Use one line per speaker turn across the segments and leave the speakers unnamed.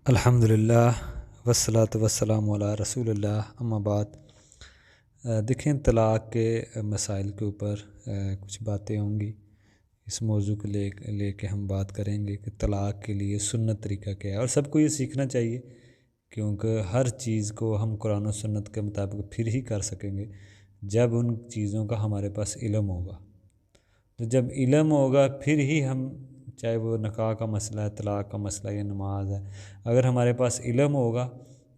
अल्हम्दुलिल्लाह वस्सलातु वस्सलामु अला रसूलिल्लाह अम्मा बाद। देखें, तलाक़ के मसाइल के ऊपर कुछ बातें होंगी। इस मौजू को लेके हम बात करेंगे कि तलाक़ के लिए सुन्नत तरीका क्या है, और सबको ये सीखना चाहिए, क्योंकि हर चीज़ को हम कुरान और सुन्नत के मुताबिक फिर ही कर सकेंगे जब उन चीज़ों का हमारे पास इल्म होगा। तो जब इल्म होगा फिर ही हम, चाहे वो निकाह का मसला है, तलाक़ का मसला है या नमाज है, अगर हमारे पास इल्म होगा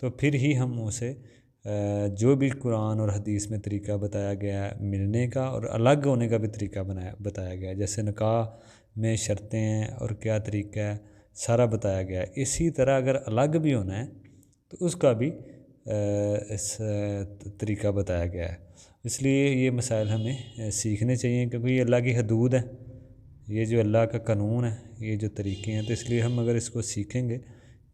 तो फिर ही हम उसे जो भी कुरान और हदीस में तरीका बताया गया है मिलने का और अलग होने का भी तरीका बताया गया है, जैसे निकाह में शर्तें हैं और क्या तरीका है सारा बताया गया है। इसी तरह अगर अलग भी होना है तो उसका भी इस तरीका बताया गया है। इसलिए ये मसाइल हमें सीखने चाहिए, क्योंकि ये अल्लाह की हदूद है, ये जो अल्लाह का कानून है, ये जो तरीके हैं। तो इसलिए हम अगर इसको सीखेंगे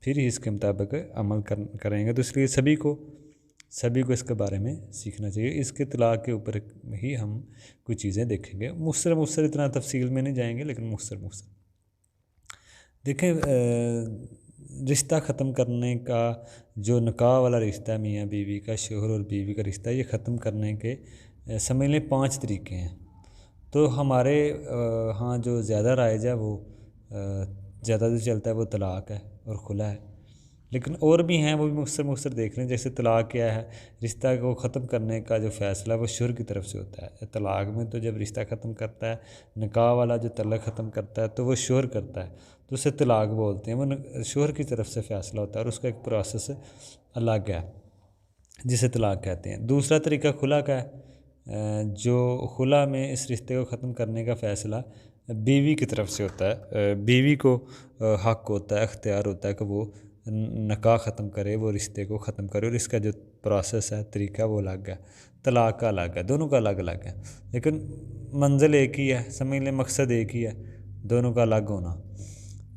फिर ही इसके मुताबिक अमल करेंगे। तो इसलिए सभी को इसके बारे में सीखना चाहिए। इसके तलाक़ के ऊपर ही हम कुछ चीज़ें देखेंगे, मुख्तसर इतना तफसील में नहीं जाएंगे, लेकिन मुख्तसर देखें। रिश्ता ख़त्म करने का जो निकाह वाला रिश्ता है, मियाँ बीवी का, शोहर और बीवी का रिश्ता, ये ख़त्म करने के समझ लें 5 तरीके हैं। तो हमारे हाँ जो ज़्यादा राइज है वो ज़्यादा जो चलता है वो तलाक़ है और खुला है, लेकिन और भी हैं, वो भी मुख्तसर देख लें। जैसे तलाक़ क्या है, रिश्ता को ख़त्म करने का जो फ़ैसला वो शोहर की तरफ से होता है। तलाक़ में तो जब रिश्ता ख़त्म करता है, निकाह वाला जो तलाक़ ख़त्म करता है तो वो शोहर करता है, तो उसे तलाक़ बोलते हैं। वो शोहर की तरफ से फ़ैसला होता है और उसका एक प्रोसेस अलग है जिसे तलाक़ कहते हैं। दूसरा तरीका खुला का है, जो खुला में इस रिश्ते को ख़त्म करने का फ़ैसला बीवी की तरफ से होता है। बीवी को हक़ होता है, अख्तियार होता है कि वो निकाह ख़त्म करे, वो रिश्ते को ख़त्म करे, और इसका जो प्रोसेस है, तरीका, वो अलग है। तलाक़ का अलग है, दोनों का अलग अलग है, लेकिन मंजिल एक ही है, समझ लें मकसद एक ही है, दोनों का अलग होना।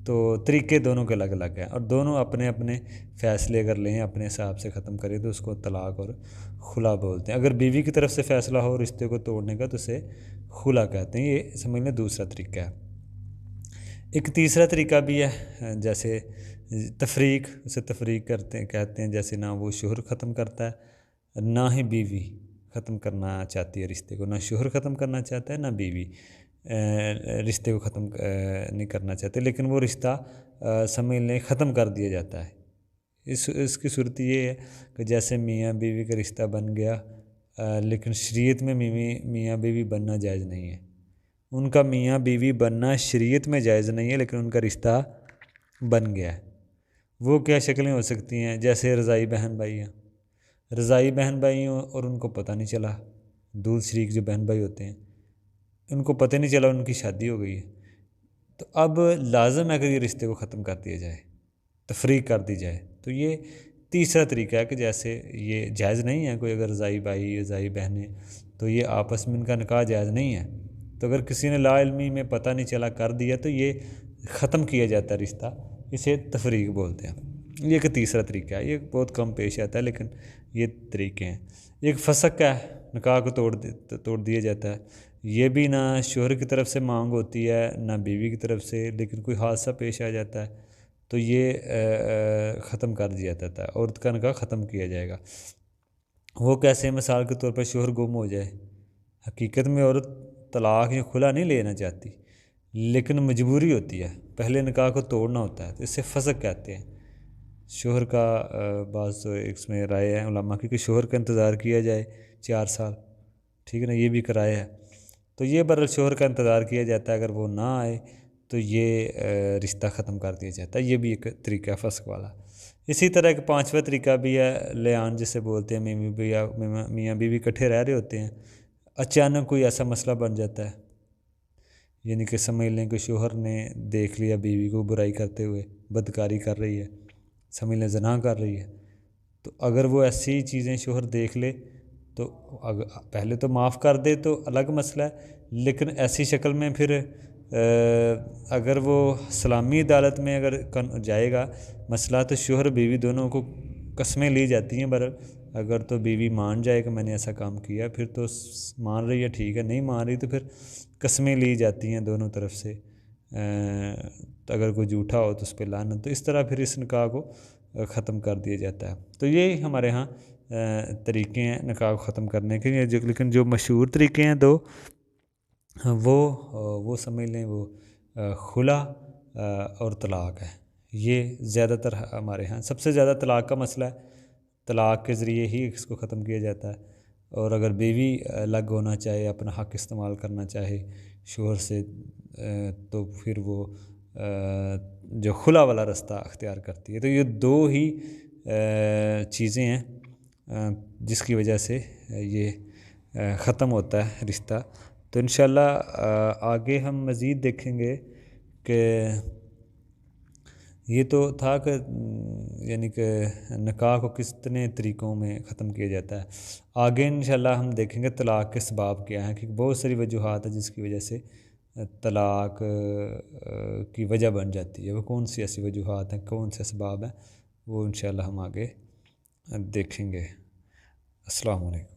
तो तरीके दोनों के अलग अलग हैं, और दोनों अपने अपने फ़ैसले अगर लें, अपने हिसाब से ख़त्म करें, तो उसको तलाक़ और खुला बोलते हैं। अगर बीवी की तरफ से फ़ैसला हो रिश्ते को तोड़ने का तो उसे खुला कहते हैं। ये समझ लें दूसरा तरीका है। एक तीसरा तरीका भी है, जैसे तफरीक, उसे तफरीक कहते हैं। जैसे ना वो शोहर ख़त्म करता है, ना ही बीवी ख़त्म करना चाहती है रिश्ते को। ना शोहर ख़त्म करना चाहता है, ना बीवी रिश्ते को ख़त्म नहीं करना चाहते, लेकिन वो रिश्ता समझ लें ख़त्म कर दिया जाता है। इसकी सूरत ये है कि जैसे मियाँ बीवी का रिश्ता बन गया, लेकिन शरीयत में मियाँ बीवी बनना जायज़ नहीं है। उनका मियाँ बीवी बनना शरीयत में जायज़ नहीं है, लेकिन उनका रिश्ता बन गया है। वो क्या शक्लें हो सकती हैं, जैसे रज़ाई बहन भाई हैं, रज़ाई बहन भाई हों और उनको पता नहीं चला, दूध शरीक जो बहन भाई होते हैं उनको पता नहीं चला उनकी शादी हो गई है, तो अब लाजम है कि ये रिश्ते को ख़त्म कर दिया जाए, तफरीक कर दी जाए। तो ये तीसरा तरीका है कि जैसे ये जायज़ नहीं है, कोई अगर रज़ाई भाई रज़ाई बहनें, तो ये आपस में इनका निकाह जायज़ नहीं है। तो अगर किसी ने लाइल्मी में पता नहीं चला कर दिया तो ये ख़त्म किया जाता है रिश्ता, इसे तफरीक बोलते हैं। ये एक तीसरा तरीका है, ये बहुत कम पेश आता है, लेकिन ये तरीके हैं। एक फसक है, निकाह को तोड़ दिया जाता है। ये भी ना शोहर की तरफ से मांग होती है, ना बीवी की तरफ से, लेकिन कोई हादसा पेश आ जाता है तो ये ख़त्म कर दिया जाता है, औरत का निकाह ख़त्म किया जाएगा। वो कैसे, मिसाल के तौर पर शोहर गुम हो जाए, हकीकत में औरत तलाक़ या खुला नहीं लेना चाहती, लेकिन मजबूरी होती है, पहले निकाह को तोड़ना होता है, तो इससे फसक कहते हैं। शोहर का बाज़ तो इसमें राय है उलमा की कि शोहर का इंतज़ार किया जाए 4 साल, ठीक है ना, ये भी कराए है। तो ये बहरहाल शोहर का इंतज़ार किया जाता है, अगर वो ना आए तो ये रिश्ता ख़त्म कर दिया जाता है। ये भी एक तरीका है फस्क वाला। इसी तरह एक पांचवा तरीका भी है, लियान जिसे बोलते हैं। मियाँ बीवी इकट्ठे रह रहे होते हैं, अचानक कोई ऐसा मसला बन जाता है, यानी कि समझ लें कि शोहर ने देख लिया बीवी को बुराई करते हुए, बदकारी कर रही है, समझ लें ज़िना कर रही है। तो अगर वो ऐसी चीज़ें शोहर देख ले तो पहले तो माफ़ कर दे तो अलग मसला है, लेकिन ऐसी शक्ल में फिर अगर वो इस्लामी अदालत में अगर जाएगा मसला, तो शोहर बीवी दोनों को कस्में ली जाती हैं। बहरहाल अगर तो बीवी मान जाए कि मैंने ऐसा काम किया, फिर तो मान रही है, ठीक है, नहीं मान रही तो फिर कस्में ली जाती हैं दोनों तरफ से। तो अगर कोई झूठा हो तो उस पर लानत। तो इस तरह फिर इस निकाह को ख़त्म कर दिया जाता है। तो ये हमारे यहाँ तरीक़े हैं निकाह को ख़त्म करने के। लेकिन जो मशहूर तरीक़े हैं दो, वो समझ लें वो खुला और तलाक़ है। ये ज़्यादातर हमारे यहाँ सबसे ज़्यादा तलाक़ का मसला है, तलाक़ के ज़रिए ही इसको ख़त्म किया जाता है। और अगर बीवी अलग होना चाहे, अपना हक़ इस्तेमाल करना चाहे शोहर से, तो फिर वो जो खुला वाला रास्ता अख्तियार करती है। तो ये दो ही चीज़ें हैं जिसकी वजह से ये ख़त्म होता है रिश्ता। तो इंशाअल्लाह आगे हम मज़ीद देखेंगे कि ये तो था कि यानी कि निकाह को कितने तरीक़ों में ख़त्म किया जाता है। आगे इंशाअल्लाह हम देखेंगे तलाक़ के असबाब क्या हैं, क्योंकि बहुत सारी वजूहात है जिसकी वजह से तलाक़ की वजह बन जाती है। वो कौन सी ऐसी वजूहात हैं, कौन से असबाब हैं, वो इंशाअल्लाह हम आगे देखेंगे। अस्सलामु अलैकुम।